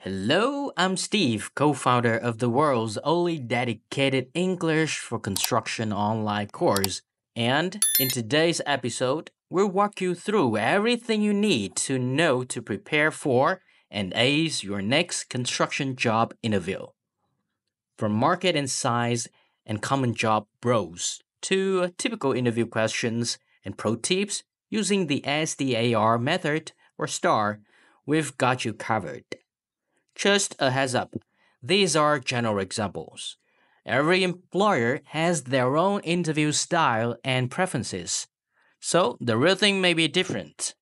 Hello, I'm Steve, co-founder of the world's only dedicated English for construction online course. And in today's episode, we'll walk you through everything you need to know to prepare for and ace your next construction job interview. From market insights and common job roles to typical interview questions and pro tips using the STAR method or STAR, we've got you covered. Just a heads up, these are general examples. Every employer has their own interview style and preferences, so the real thing may be different.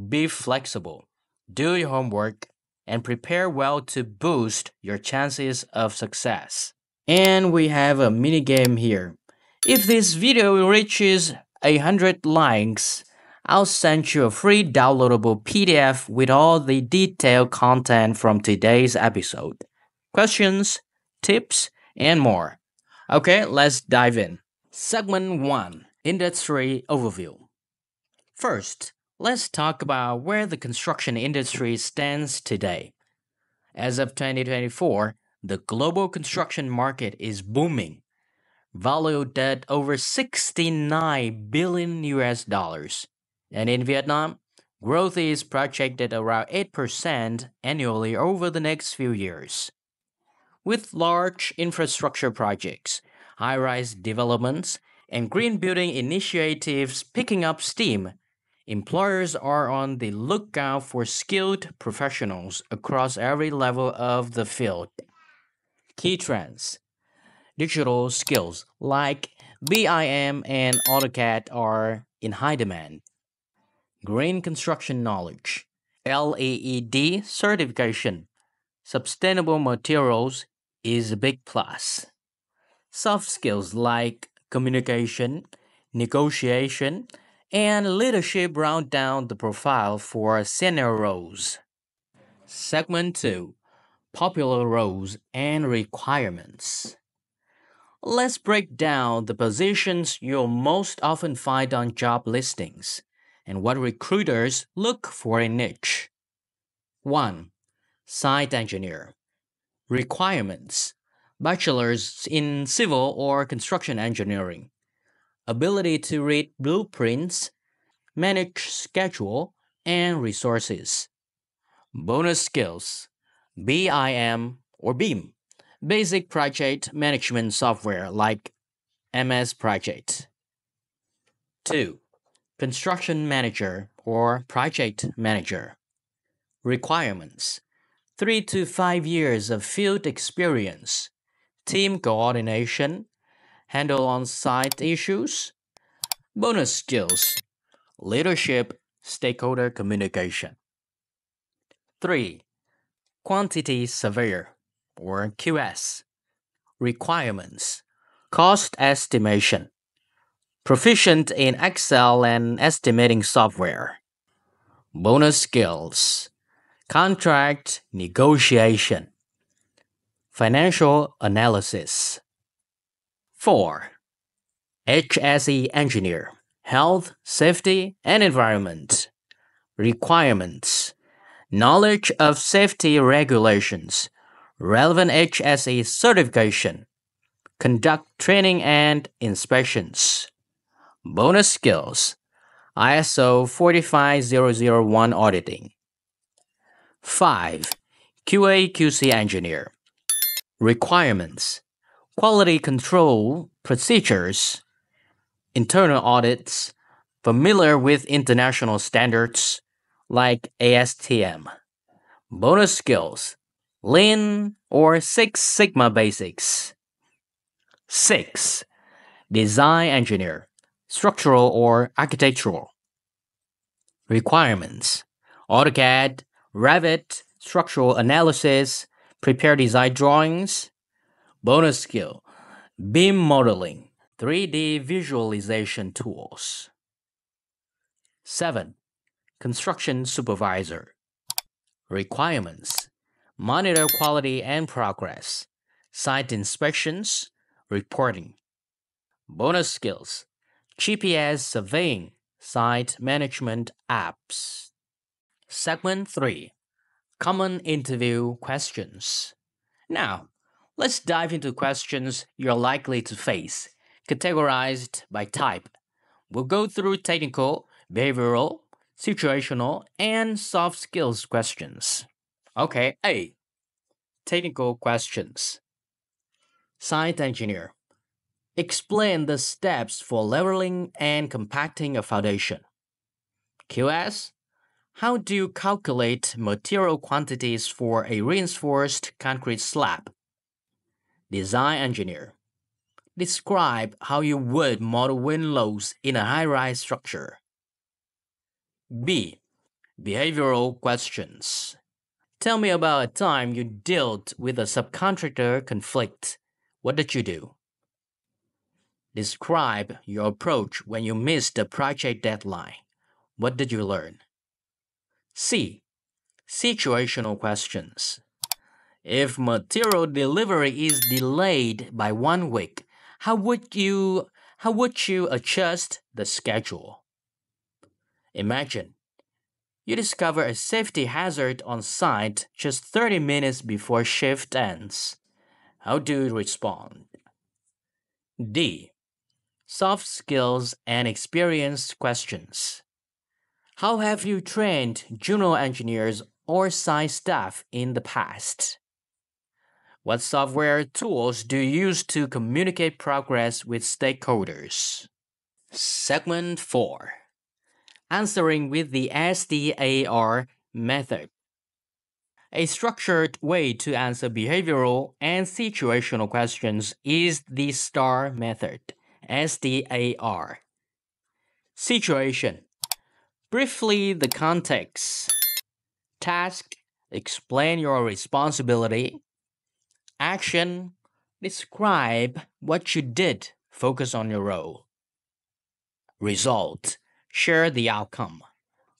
Be flexible, do your homework, and prepare well to boost your chances of success. And we have a mini game here. If this video reaches 100 likes, I'll send you a free downloadable PDF with all the detailed content from today's episode, questions, tips, and more. Okay, let's dive in. Segment 1, Industry Overview. First, let's talk about where the construction industry stands today. As of 2024, the global construction market is booming, valued at over $69 billion. And in Vietnam, growth is projected around 8% annually over the next few years. With large infrastructure projects, high-rise developments, and green building initiatives picking up steam, employers are on the lookout for skilled professionals across every level of the field. Key trends: digital skills like BIM and AutoCAD are in high demand. Green construction knowledge, LEED certification, sustainable materials is a big plus. Soft skills like communication, negotiation, and leadership round down the profile for senior roles. Segment 2, Popular roles and requirements. Let's break down the positions you'll most often find on job listings and what recruiters look for in niche. 1. Site engineer. Requirements: bachelor's in civil or construction engineering, ability to read blueprints, manage schedule and resources. Bonus skills: BIM or BEAM, basic project management software like MS Project. 2. Construction manager or project manager. Requirements: 3 to 5 years of field experience, team coordination, handle on-site issues. Bonus skills: leadership, stakeholder communication. 3. Quantity surveyor or QS. Requirements: cost estimation, proficient in Excel and estimating software. Bonus skills: contract negotiation, financial analysis. 4. HSE engineer, health, safety, and environment. Requirements: knowledge of safety regulations, relevant HSE certification, conduct training and inspections. Bonus skills: ISO 45001 auditing. 5. QA/QC engineer. Requirements: quality control procedures, internal audits, familiar with international standards like ASTM. Bonus skills: Lean or Six Sigma basics. 6. Design engineer, structural or architectural. Requirements: AutoCAD, Revit, structural analysis, prepare design drawings. Bonus skill: BIM modeling, 3D visualization tools. 7. Construction supervisor. Requirements: monitor quality and progress, site inspections, reporting. Bonus skills: GPS surveying, site management apps. Segment 3, Common interview questions. Now, let's dive into questions you're likely to face, categorized by type. We'll go through technical, behavioral, situational, and soft skills questions. Okay, A. Technical questions. Site engineer. Explain the steps for leveling and compacting a foundation. QS. How do you calculate material quantities for a reinforced concrete slab? Design engineer. Describe how you would model wind loads in a high-rise structure. B. Behavioral questions. Tell me about a time you dealt with a subcontractor conflict. What did you do? Describe your approach when you missed the project deadline. What did you learn? C. Situational questions. If material delivery is delayed by 1 week, how would you adjust the schedule? Imagine you discover a safety hazard on site just 30 minutes before shift ends. How do you respond? D. Soft skills and experience questions. How have you trained junior engineers or site staff in the past? What software tools do you use to communicate progress with stakeholders? Segment 4. Answering with the STAR method. A structured way to answer behavioral and situational questions is the STAR method. STAR. Situation. Briefly, the context. Task. Explain your responsibility. Action. Describe what you did. Focus on your role. Result. Share the outcome.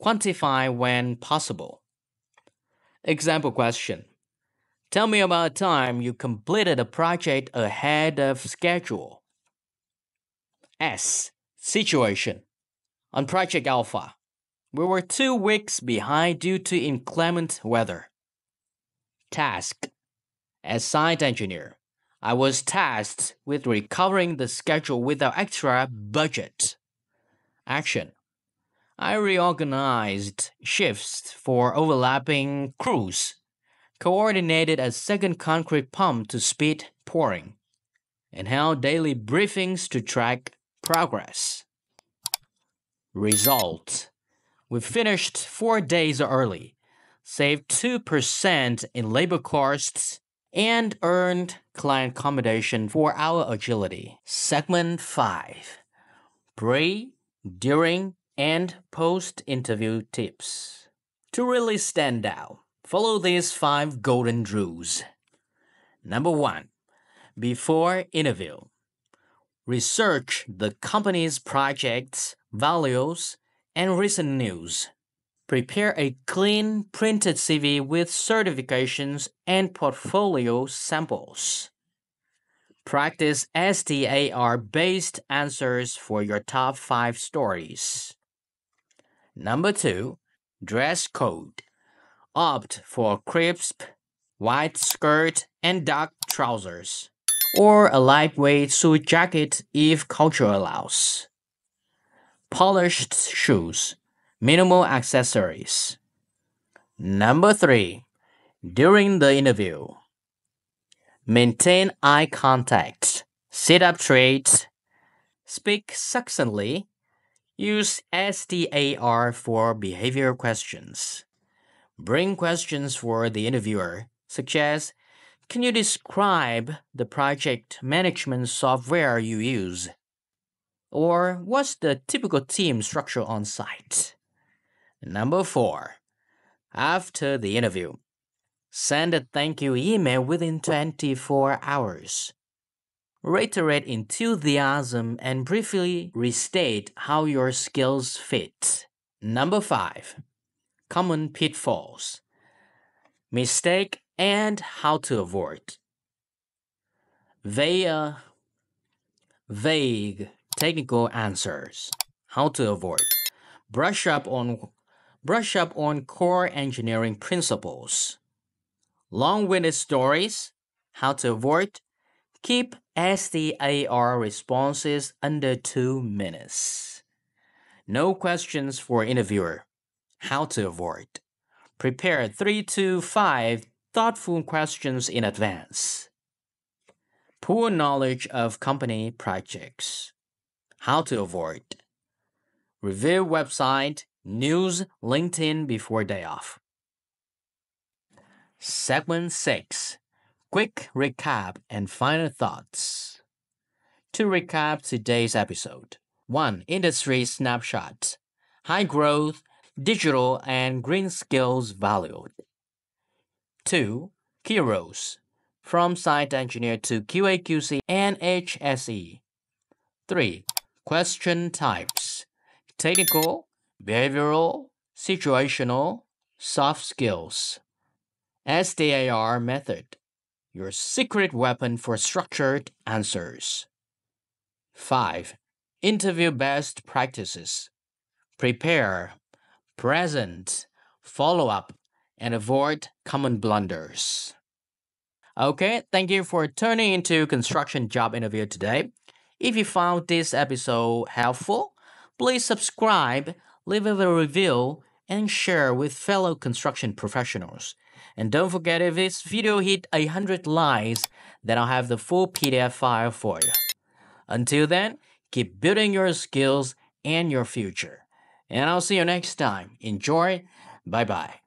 Quantify when possible. Example question. Tell me about a time you completed a project ahead of schedule. S. Situation. On Project Alpha, we were 2 weeks behind due to inclement weather. Task. As site engineer, I was tasked with recovering the schedule without extra budget. Action. I reorganized shifts for overlapping crews, coordinated a second concrete pump to speed pouring, and held daily briefings to track progress. Result. We finished 4 days early, saved 2% in labor costs, and earned client commendation for our agility. Segment 5. Pre, during, and post-interview tips. To really stand out, follow these 5 golden rules. Number 1. Before interview. Research the company's projects, values, and recent news. Prepare a clean printed CV with certifications and portfolio samples. Practice STAR-based answers for your top 5 stories. Number 2. Dress code. Opt for crisp, white skirt and dark trousers, or a lightweight suit jacket if culture allows. Polished shoes. Minimal accessories. Number 3. During the interview. Maintain eye contact. Sit up straight. Speak succinctly. Use STAR for behavior questions. Bring questions for the interviewer, such as, can you describe the project management software you use? Or what's the typical team structure on site? Number 4. After the interview, send a thank you email within 24 hours. Reiterate enthusiasm and briefly restate how your skills fit. Number 5. Common pitfalls. Mistake and how to avoid. Vague technical answers. How to avoid. Brush up on Brush up on core engineering principles. Long-winded stories. How to avoid. Keep STAR responses under 2 minutes. No questions for interviewer. How to avoid. Prepare 3 to 5 thoughtful questions in advance. Poor knowledge of company projects. How to avoid. Review website, news, LinkedIn before day off. Segment 6. Quick recap and final thoughts. To recap today's episode. 1. Industry snapshot. High growth, digital and green skills valued. 2. Key roles. From site engineer to QA/QC and HSE. 3. Question types. Technical, behavioral, situational, soft skills. STAR method. Your secret weapon for structured answers. 5. Interview best practices. Prepare, present, follow up, and avoid common blunders. Okay, thank you for tuning into Construction Job Interview today. If you found this episode helpful, please subscribe, leave a review, and share with fellow construction professionals. And don't forget, if this video hit 100 likes, then I'll have the full PDF file for you. Until then, keep building your skills and your future. And I'll see you next time. Enjoy. Bye-bye.